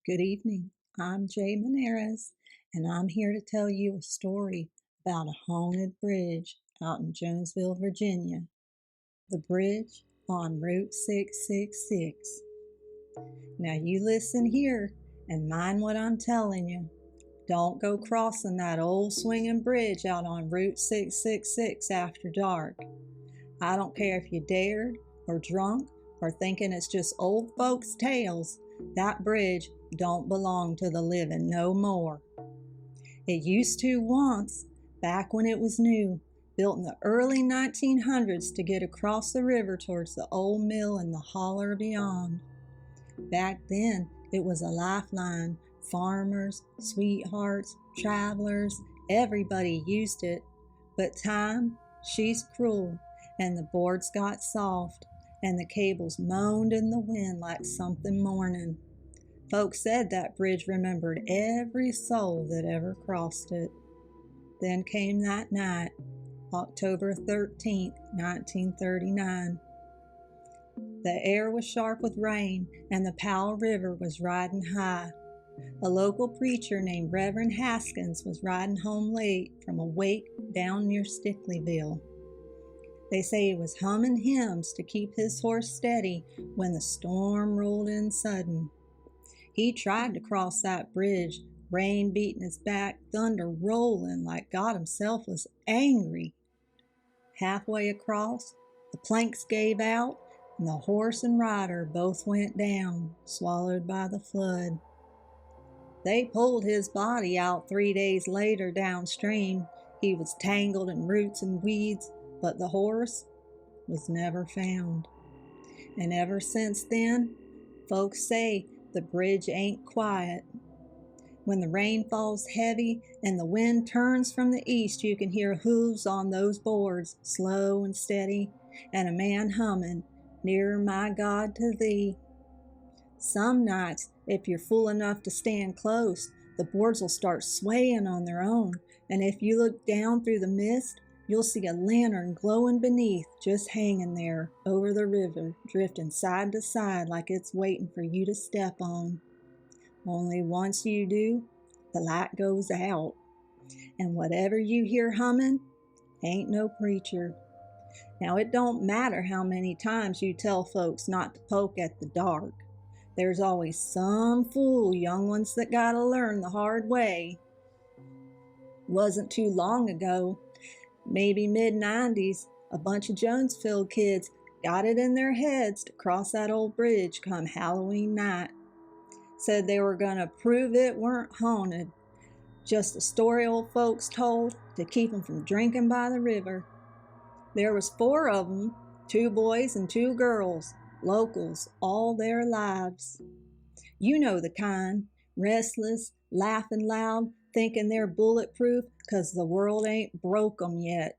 Good evening. I'm Jay Maneras, and I'm here to tell you a story about a haunted bridge out in Jonesville, Virginia. The bridge on Route 666. Now you listen here and mind what I'm telling you. Don't go crossing that old swingin' bridge out on Route 666 after dark. I don't care if you dared or drunk or thinking it's just old folks' tales. That bridge don't belong to the living no more. It used to once, back when it was new, built in the early 1900s to get across the river towards the old mill and the holler beyond. Back then, it was a lifeline. Farmers, sweethearts, travelers, everybody used it. But time, she's cruel, and the boards got soft, and the cables moaned in the wind like something mourning. Folks said that bridge remembered every soul that ever crossed it. Then came that night, October 13th, 1939. The air was sharp with rain, and the Powell River was riding high. A local preacher named Reverend Haskins was riding home late from a wake down near Stickleyville. They say he was humming hymns to keep his horse steady when the storm rolled in sudden. He tried to cross that bridge, rain beating his back, thunder rolling like God himself was angry. Halfway across, the planks gave out, and the horse and rider both went down, swallowed by the flood. They pulled his body out 3 days later downstream. He was tangled in roots and weeds, but the horse was never found. And ever since then, folks say the bridge ain't quiet. When the rain falls heavy and the wind turns from the east, you can hear hooves on those boards, slow and steady, and a man humming, "Nearer, my God, to thee." Some nights, if you're fool enough to stand close, the boards will start swaying on their own, and if you look down through the mist, you'll see a lantern glowing beneath, just hanging there over the river, drifting side to side like it's waiting for you to step on. Only once you do, the light goes out, and whatever you hear humming ain't no preacher. Now, it don't matter how many times you tell folks not to poke at the dark. There's always some fool young ones that gotta learn the hard way. Wasn't too long ago, maybe mid-90s, a bunch of Jonesville kids got it in their heads to cross that old bridge come Halloween night. Said they were gonna prove it weren't haunted, just a story old folks told to keep 'em from drinking by the river. There was 4 of 'em, 2 boys and 2 girls, locals all their lives. You know the kind, restless, laughing loud, thinking they're bulletproof 'cause the world ain't broke 'em yet.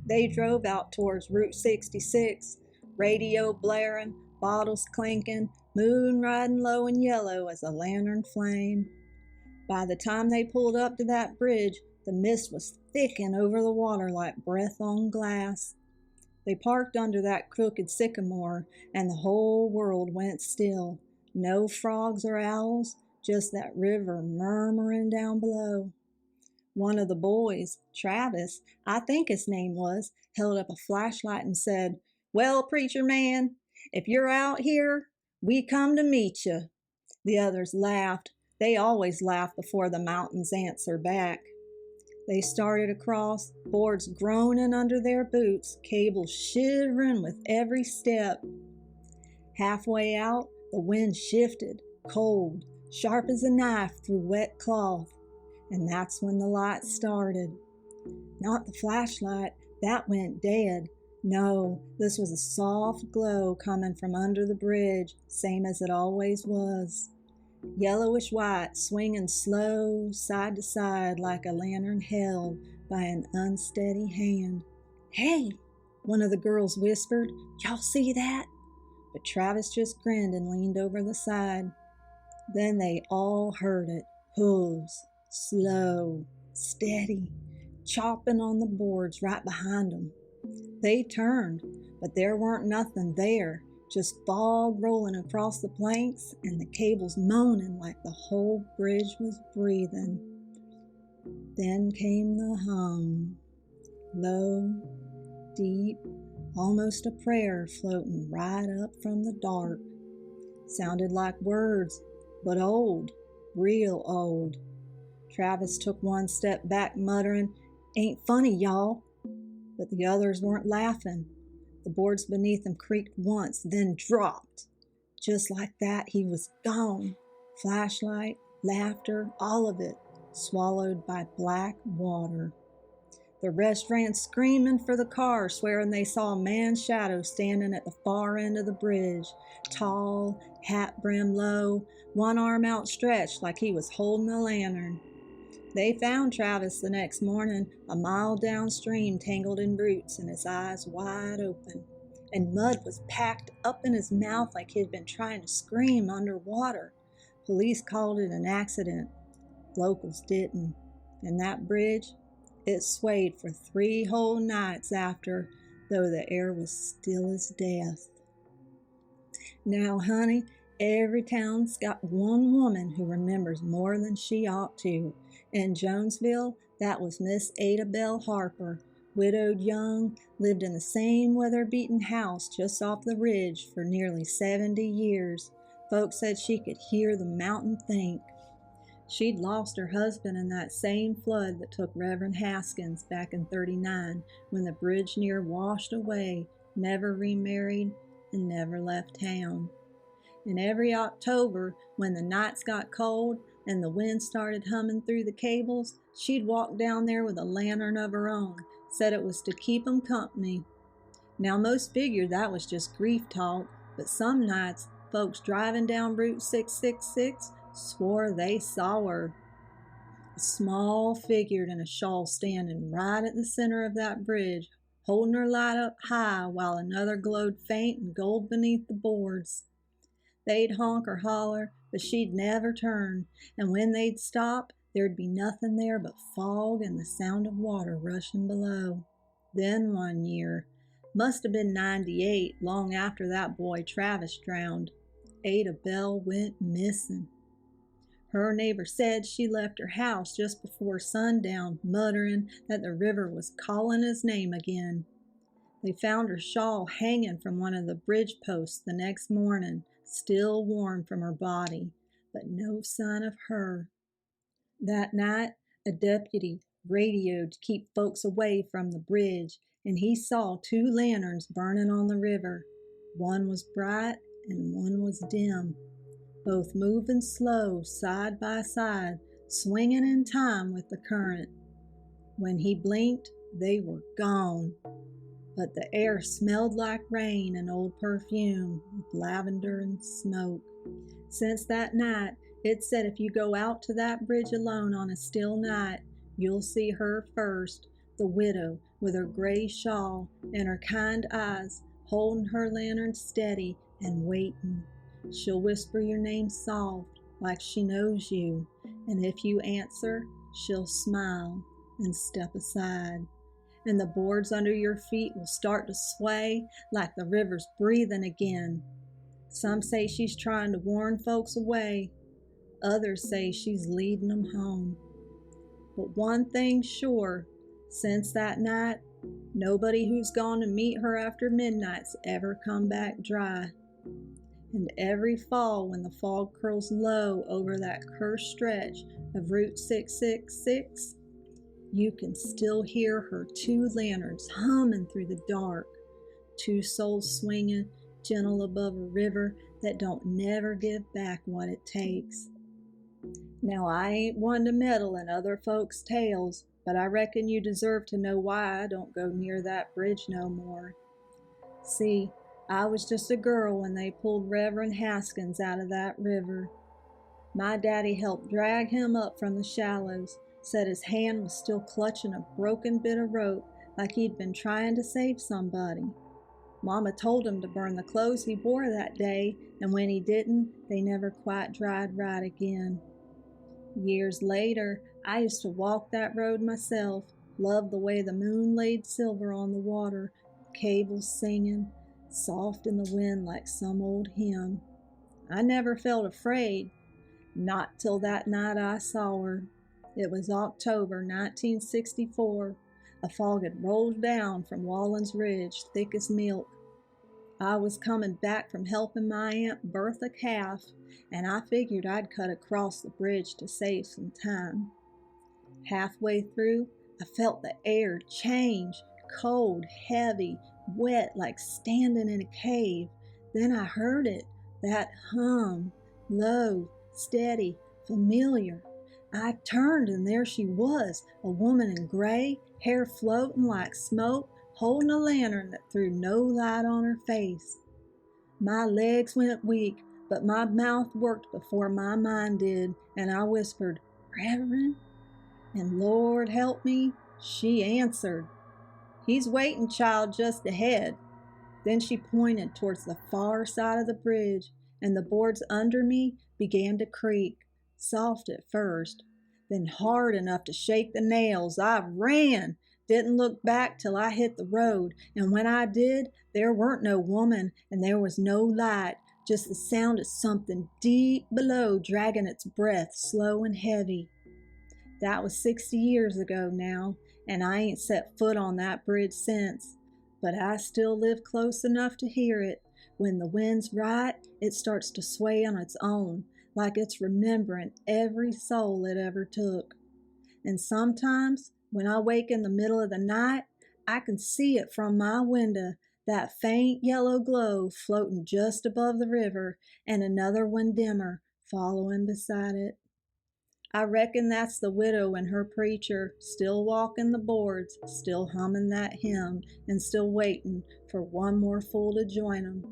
They drove out towards Route 66, radio blaring, bottles clinking, moon riding low and yellow as a lantern flame. By the time they pulled up to that bridge, the mist was thickening over the water like breath on glass. They parked under that crooked sycamore, and the whole world went still. No frogs or owls, just that river murmuring down below. One of the boys, Travis, I think his name was, held up a flashlight and said, "Well, preacher man, if you're out here, we come to meet you." The others laughed. They always laugh before the mountains answer back. They started across, boards groaning under their boots, cables shivering with every step. Halfway out, the wind shifted, cold, sharp as a knife through wet cloth, and that's when the light started. Not the flashlight, that went dead. No, this was a soft glow coming from under the bridge, same as it always was. Yellowish white, swinging slow, side to side like a lantern held by an unsteady hand. "Hey," one of the girls whispered, "y'all see that?" But Travis just grinned and leaned over the side. Then they all heard it, hooves, slow, steady, chopping on the boards right behind them. They turned, but there weren't nothing there, just fog rolling across the planks and the cables moaning like the whole bridge was breathing. Then came the hum, low, deep, almost a prayer floating right up from the dark. Sounded like words, but old, real old. Travis took one step back, muttering, "Ain't funny, y'all." But the others weren't laughing. The boards beneath him creaked once, then dropped. Just like that, he was gone. Flashlight, laughter, all of it, swallowed by black water. The rest ran screaming for the car, swearing they saw a man's shadow standing at the far end of the bridge, tall, hat brim low, one arm outstretched like he was holding a lantern. They found Travis the next morning, a mile downstream, tangled in roots and his eyes wide open. And mud was packed up in his mouth like he'd been trying to scream underwater. Police called it an accident. Locals didn't. And that bridge, it swayed for 3 whole nights after, though the air was still as death. Now, honey, every town's got one woman who remembers more than she ought to. In Jonesville, that was Miss Ada Bell Harper, widowed young, lived in the same weather-beaten house just off the ridge for nearly 70 years. Folks said she could hear the mountain think. She'd lost her husband in that same flood that took Reverend Haskins back in '39 when the bridge near washed away, never remarried, and never left town. And every October, when the nights got cold and the wind started humming through the cables, she'd walk down there with a lantern of her own, said it was to keep 'em company. Now most figured that was just grief talk, but some nights folks driving down Route 666 swore they saw her. A small figure in a shawl standing right at the center of that bridge, holding her light up high while another glowed faint and gold beneath the boards. They'd honk or holler, but she'd never turn, and when they'd stop, there'd be nothing there but fog and the sound of water rushing below. Then one year, must have been '98, long after that boy Travis drowned, Ada Bell went missing. Her neighbor said she left her house just before sundown, muttering that the river was calling his name again. They found her shawl hanging from one of the bridge posts the next morning, still warm from her body, but no sign of her. That night, a deputy radioed to keep folks away from the bridge, and he saw 2 lanterns burning on the river. One was bright and one was dim, both moving slow, side by side, swinging in time with the current. When he blinked, they were gone. But the air smelled like rain and old perfume, with lavender and smoke. Since that night, it said if you go out to that bridge alone on a still night, you'll see her first, the widow, with her gray shawl and her kind eyes, holding her lantern steady and waiting. She'll whisper your name soft, like she knows you, and if you answer, she'll smile and step aside. And the boards under your feet will start to sway like the river's breathing again. Some say she's trying to warn folks away. Others say she's leading them home. But one thing's sure, since that night, nobody who's gone to meet her after midnight's ever come back dry. And every fall when the fog curls low over that cursed stretch of Route 666, you can still hear her 2 lanterns humming through the dark, 2 souls swinging gentle above a river that don't never give back what it takes. Now, I ain't one to meddle in other folks' tales, but I reckon you deserve to know why I don't go near that bridge no more. See, I was just a girl when they pulled Reverend Haskins out of that river. My daddy helped drag him up from the shallows, said his hand was still clutching a broken bit of rope like he'd been trying to save somebody. Mama told him to burn the clothes he wore that day, and when he didn't, they never quite dried right again. Years later, I used to walk that road myself, loved the way the moon laid silver on the water, cables singing, soft in the wind like some old hymn. I never felt afraid, not till that night I saw her. It was October 1964. A fog had rolled down from Wallen's Ridge, thick as milk. I was coming back from helping my Aunt birth a calf, and I figured I'd cut across the bridge to save some time. Halfway through, I felt the air change, cold, heavy, wet, like standing in a cave. Then I heard it, that hum, low, steady, familiar. I turned and there she was, a woman in gray, hair floating like smoke, holding a lantern that threw no light on her face. My legs went weak, but my mouth worked before my mind did, and I whispered, "Reverend?" And Lord help me, she answered, "He's waiting, child, just ahead." Then she pointed towards the far side of the bridge, and the boards under me began to creak, soft at first, then hard enough to shake the nails. I ran, didn't look back till I hit the road, and when I did, there weren't no woman, and there was no light, just the sound of something deep below dragging its breath slow and heavy. That was 60 years ago now, and I ain't set foot on that bridge since. But I still live close enough to hear it. When the wind's right, it starts to sway on its own, like it's remembering every soul it ever took. And sometimes, when I wake in the middle of the night, I can see it from my window, that faint yellow glow floating just above the river, and another one dimmer following beside it. I reckon that's the widow and her preacher, still walking the boards, still humming that hymn, and still waiting for one more fool to join 'em.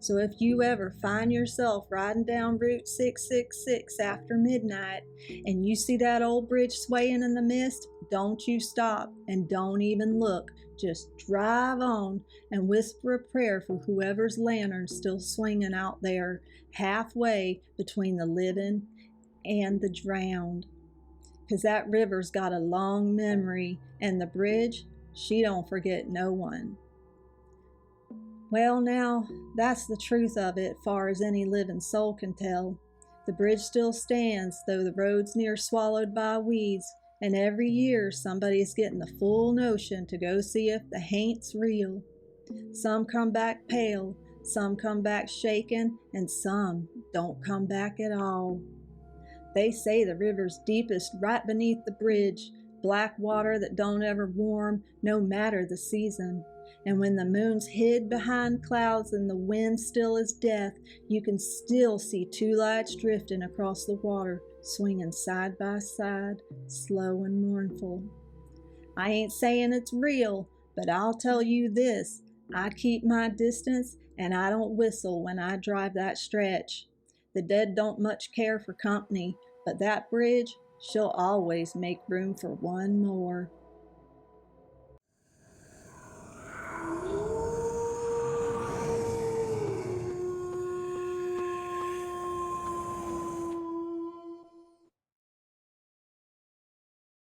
So if you ever find yourself riding down Route 666 after midnight, and you see that old bridge swaying in the mist, don't you stop, and don't even look. Just drive on and whisper a prayer for whoever's lantern's still swinging out there, halfway between the living and the drowned. 'Cause that river's got a long memory, and the bridge, she don't forget no one. Well now, that's the truth of it, far as any living soul can tell. The bridge still stands, though the road's near swallowed by weeds, and every year somebody's getting the full notion to go see if the haint's real. Some come back pale, some come back shaken, and some don't come back at all. They say the river's deepest right beneath the bridge, black water that don't ever warm, no matter the season. And when the moon's hid behind clouds and the wind still as death, you can still see two lights drifting across the water, swinging side by side, slow and mournful. I ain't saying it's real, but I'll tell you this, I keep my distance and I don't whistle when I drive that stretch. The dead don't much care for company, but that bridge, she'll always make room for one more.